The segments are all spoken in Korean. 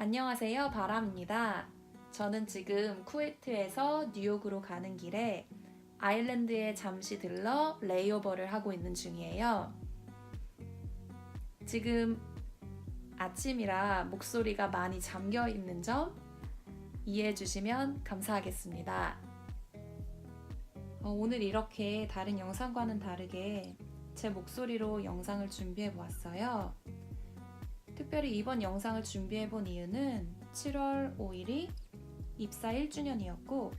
안녕하세요, 바람입니다. 저는 지금 쿠웨이트에서 뉴욕으로 가는 길에 아일랜드에 잠시 들러 레이오버를 하고 있는 중이에요. 지금 아침이라 목소리가 많이 잠겨 있는 점 이해해 주시면 감사하겠습니다. 오늘 이렇게 다른 영상과는 다르게 제 목소리로 영상을 준비해 보았어요. 특별히 이번 영상을 준비해 본 이유는 7월 5일이 입사 1주년이었고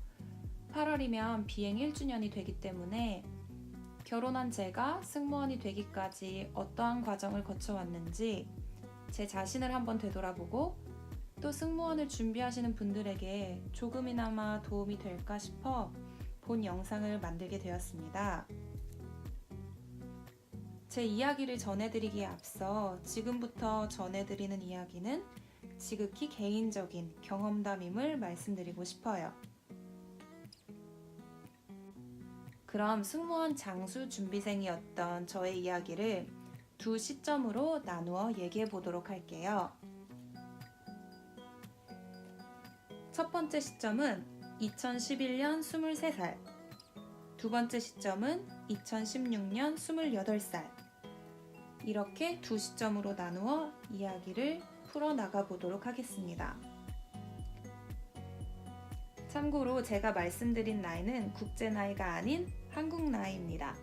8월이면 비행 1주년이 되기 때문에 결혼한 제가 승무원이 되기까지 어떠한 과정을 거쳐왔는지 제 자신을 한번 되돌아보고 또 승무원을 준비하시는 분들에게 조금이나마 도움이 될까 싶어 본 영상을 만들게 되었습니다. 제 이야기를 전해드리기에 앞서 지금부터 전해드리는 이야기는 지극히 개인적인 경험담임을 말씀드리고 싶어요. 그럼 승무원 장수 준비생이었던 저의 이야기를 두 시점으로 나누어 얘기해 보도록 할게요. 첫 번째 시점은 2011년 23살, 두 번째 시점은 2016년 28살. 이렇게 두 시점으로 나누어 이야기를 풀어나가 보도록 하겠습니다. 참고로 제가 말씀드린 나이는 국제 나이가 아닌 한국 나이입니다.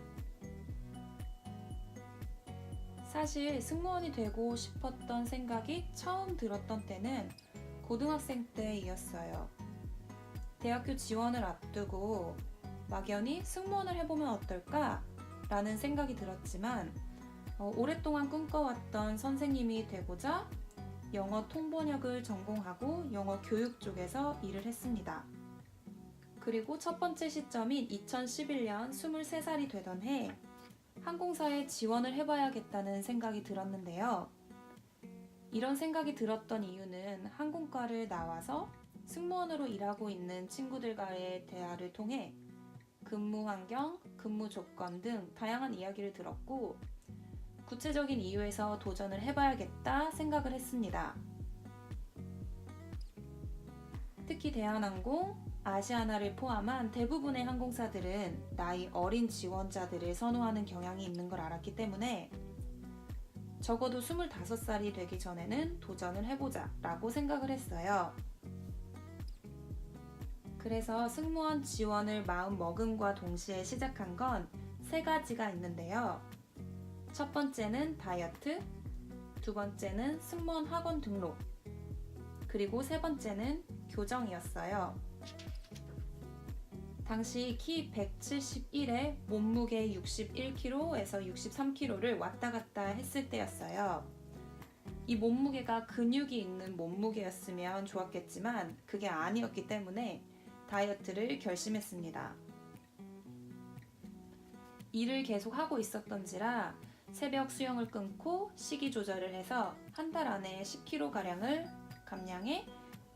사실 승무원이 되고 싶었던 생각이 처음 들었던 때는 고등학생 때이었어요. 대학교 지원을 앞두고 막연히 승무원을 해보면 어떨까? 라는 생각이 들었지만 오랫동안 꿈꿔왔던 선생님이 되고자 영어 통번역을 전공하고 영어 교육 쪽에서 일을 했습니다. 그리고 첫 번째 시점인 2011년 23살이 되던 해 항공사에 지원을 해봐야겠다는 생각이 들었는데요. 이런 생각이 들었던 이유는 항공과를 나와서 승무원으로 일하고 있는 친구들과의 대화를 통해 근무 환경, 근무 조건 등 다양한 이야기를 들었고 구체적인 이유에서 도전을 해봐야겠다 생각을 했습니다. 특히 대한항공, 아시아나를 포함한 대부분의 항공사들은 나이 어린 지원자들을 선호하는 경향이 있는 걸 알았기 때문에 적어도 25살이 되기 전에는 도전을 해보자 라고 생각을 했어요. 그래서 승무원 지원을 마음 먹음과 동시에 시작한 건 3가지가 있는데요. 첫 번째는 다이어트, 두 번째는 승무원 학원 등록, 그리고 세 번째는 교정이었어요. 당시 키 171에 몸무게 61kg에서 63kg를 왔다 갔다 했을 때였어요. 이 몸무게가 근육이 있는 몸무게였으면 좋았겠지만 그게 아니었기 때문에 다이어트를 결심했습니다. 일을 계속 하고 있었던지라 새벽 수영을 끊고 식이 조절을 해서 한 달 안에 10kg가량을 감량해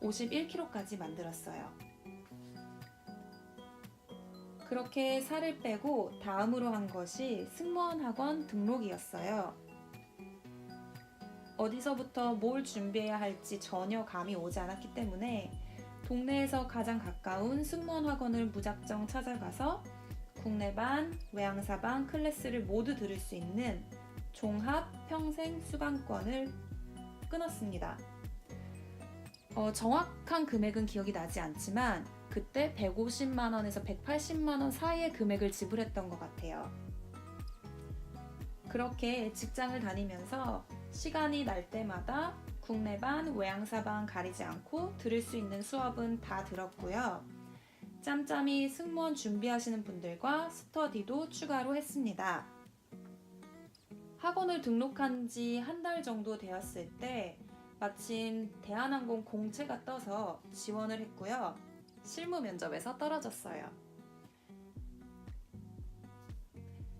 51kg까지 만들었어요. 그렇게 살을 빼고 다음으로 한 것이 승무원 학원 등록이었어요. 어디서부터 뭘 준비해야 할지 전혀 감이 오지 않았기 때문에 동네에서 가장 가까운 승무원 학원을 무작정 찾아가서 국내반, 외항사반 클래스를 모두 들을 수 있는 종합 평생 수강권을 끊었습니다. 정확한 금액은 기억이 나지 않지만 그때 150만원에서 180만원 사이의 금액을 지불했던 것 같아요. 그렇게 직장을 다니면서 시간이 날 때마다 국내반, 외항사반 가리지 않고 들을 수 있는 수업은 다 들었고요. 짬짬이 승무원 준비하시는 분들과 스터디도 추가로 했습니다. 학원을 등록한 지 한 달 정도 되었을 때 마침 대한항공 공채가 떠서 지원을 했고요. 실무 면접에서 떨어졌어요.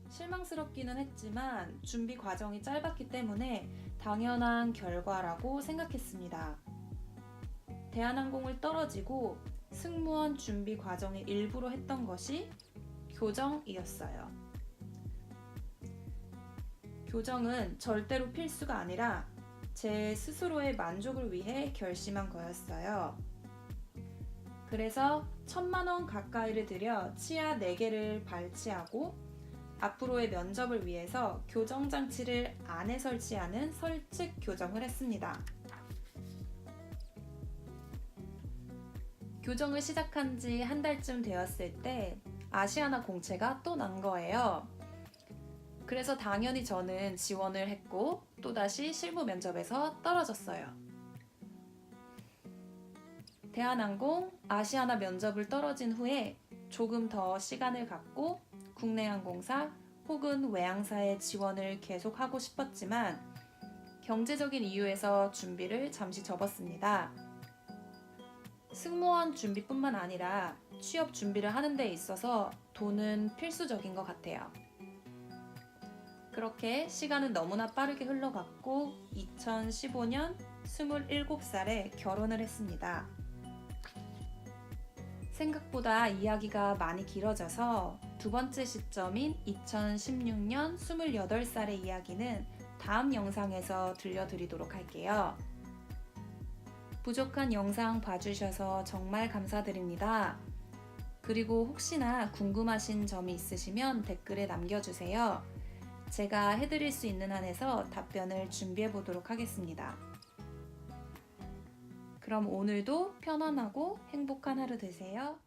실망스럽기는 했지만 준비 과정이 짧았기 때문에 당연한 결과라고 생각했습니다. 대한항공을 떨어지고 승무원 준비 과정의 일부로 했던 것이 교정이었어요. 교정은 절대로 필수가 아니라 제 스스로의 만족을 위해 결심한 거였어요. 그래서 1,000만 원 가까이를 들여 치아 4개를 발치하고 앞으로의 면접을 위해서 교정장치를 안에 설치하는 설측 교정을 했습니다. 교정을 시작한 지 한 달쯤 되었을 때 아시아나 공채가 또 난 거예요. 그래서 당연히 저는 지원을 했고 또다시 실무 면접에서 떨어졌어요. 대한항공 아시아나 면접을 떨어진 후에 조금 더 시간을 갖고 국내 항공사 혹은 외항사의 지원을 계속하고 싶었지만 경제적인 이유에서 준비를 잠시 접었습니다. 승무원 준비뿐만 아니라 취업 준비를 하는 데 있어서 돈은 필수적인 것 같아요. 그렇게 시간은 너무나 빠르게 흘러갔고 2015년 27살에 결혼을 했습니다. 생각보다 이야기가 많이 길어져서 두 번째 시점인 2016년 28살의 이야기는 다음 영상에서 들려드리도록 할게요. 부족한 영상 봐주셔서 정말 감사드립니다. 그리고 혹시나 궁금하신 점이 있으시면 댓글에 남겨주세요. 제가 해드릴 수 있는 한에서 답변을 준비해 보도록 하겠습니다. 그럼 오늘도 편안하고 행복한 하루 되세요.